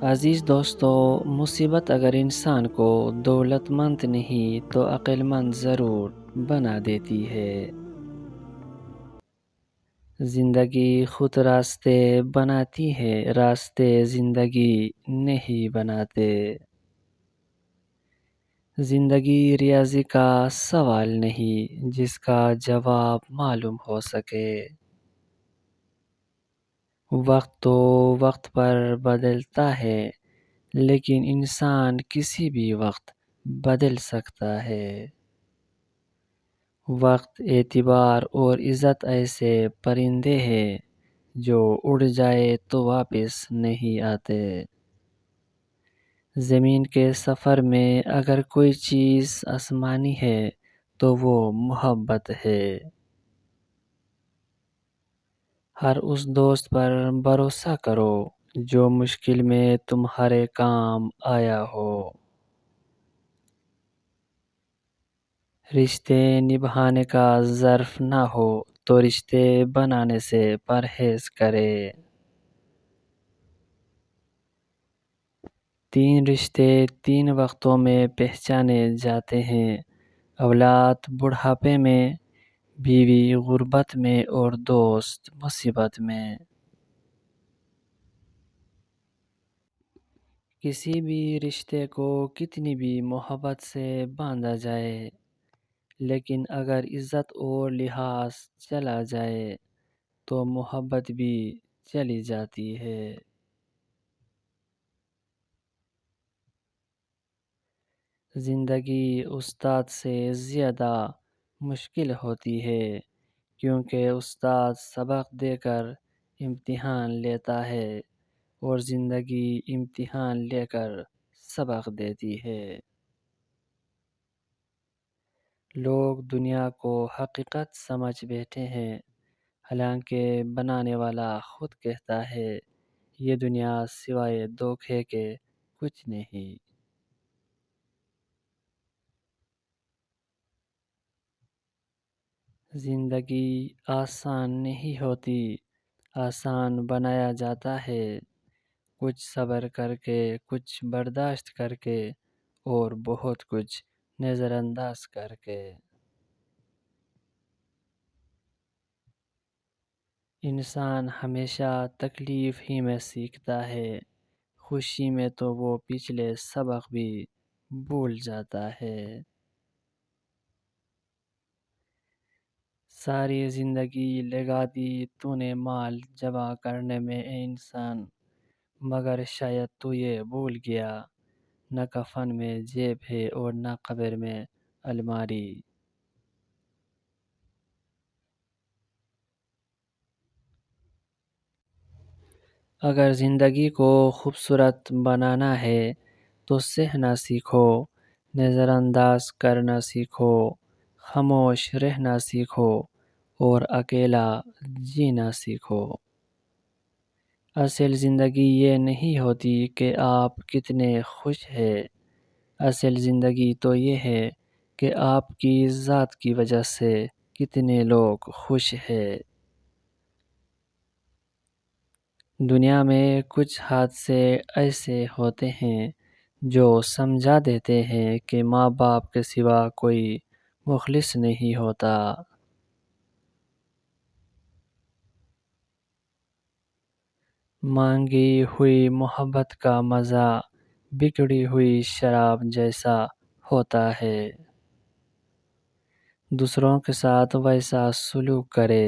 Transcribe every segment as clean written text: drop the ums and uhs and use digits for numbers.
عزیز دوستو، مصیبت اگر انسان کو دولت مند نہیں تو عقل مند ضرور بنا دیتی ہے۔ زندگی خود راستے بناتی ہے، راستے زندگی نہیں بناتے۔ زندگی ریاضی کا سوال نہیں جس کا جواب معلوم ہو سکے۔ وقت تو وقت پر بدلتا ہے، لیکن انسان کسی بھی وقت بدل سکتا ہے۔ وقت، اعتبار اور عزت ایسے پرندے ہیں جو اڑ جائے تو واپس نہیں آتے۔ زمین کے سفر میں اگر کوئی چیز آسمانی ہے تو وہ محبت ہے۔ ہر اس دوست پر بھروسہ کرو جو مشکل میں تمہارے کام آیا ہو۔ رشتے نبھانے کا ظرف نہ ہو تو رشتے بنانے سے پرہیز کرے۔ 3 رشتے 3 وقتوں میں پہچانے جاتے ہیں: اولاد بڑھاپے میں، بیوی غربت میں اور دوست مصیبت میں۔ کسی بھی رشتے کو کتنی بھی محبت سے باندھا جائے، لیکن اگر عزت اور لحاظ چلا جائے تو محبت بھی چلی جاتی ہے۔ زندگی استاد سے زیادہ مشکل ہوتی ہے، کیونکہ استاد سبق دے کر امتحان لیتا ہے اور زندگی امتحان لے کر سبق دیتی ہے۔ لوگ دنیا کو حقیقت سمجھ بیٹھے ہیں، حالانکہ بنانے والا خود کہتا ہے یہ دنیا سوائے دھوکے کے کچھ نہیں۔ زندگی آسان نہیں ہوتی، آسان بنایا جاتا ہے، کچھ صبر کر کے، کچھ برداشت کر کے اور بہت کچھ نظر انداز کر کے۔ انسان ہمیشہ تکلیف ہی میں سیکھتا ہے، خوشی میں تو وہ پچھلے سبق بھی بھول جاتا ہے۔ ساری زندگی لگا دی تو نے مال جمع کرنے میں اے انسان، مگر شاید تو یہ بھول گیا نہ کفن میں جیب ہے اور نہ قبر میں الماری۔ اگر زندگی کو خوبصورت بنانا ہے تو سہنا سیکھو، نظر انداز کرنا سیکھو، خاموش رہنا سیکھو اور اکیلا جینا سیکھو۔ اصل زندگی یہ نہیں ہوتی کہ آپ کتنے خوش ہیں، اصل زندگی تو یہ ہے کہ آپ کی ذات کی وجہ سے کتنے لوگ خوش ہیں۔ دنیا میں کچھ حادثے ایسے ہوتے ہیں جو سمجھا دیتے ہیں کہ ماں باپ کے سوا کوئی مخلص نہیں ہوتا۔ مانگی ہوئی محبت کا مزہ بگڑی ہوئی شراب جیسا ہوتا ہے۔ دوسروں کے ساتھ ویسا سلوک کرے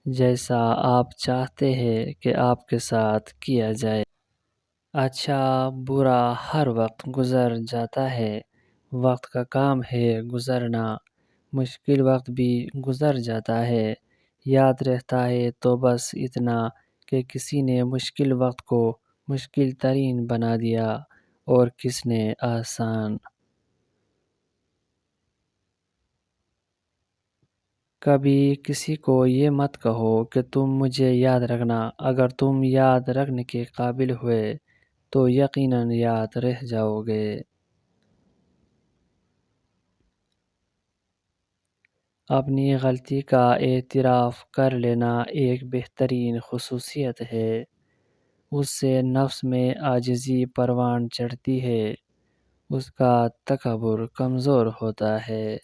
جیسا آپ چاہتے ہیں کہ آپ کے ساتھ کیا جائے۔ اچھا برا ہر وقت گزر جاتا ہے، وقت کا کام ہے گزرنا، مشکل وقت بھی گزر جاتا ہے، یاد رہتا ہے تو بس اتنا کہ کسی نے مشکل وقت کو مشکل ترین بنا دیا اور کس نے آسان۔ کبھی کسی کو یہ مت کہو کہ تم مجھے یاد رکھنا، اگر تم یاد رکھنے کے قابل ہوئے تو یقیناً یاد رہ جاؤ گے۔ اپنی غلطی کا اعتراف کر لینا ایک بہترین خصوصیت ہے۔ اس سے نفس میں عاجزی پروان چڑھتی ہے، اس کا تکبر کمزور ہوتا ہے۔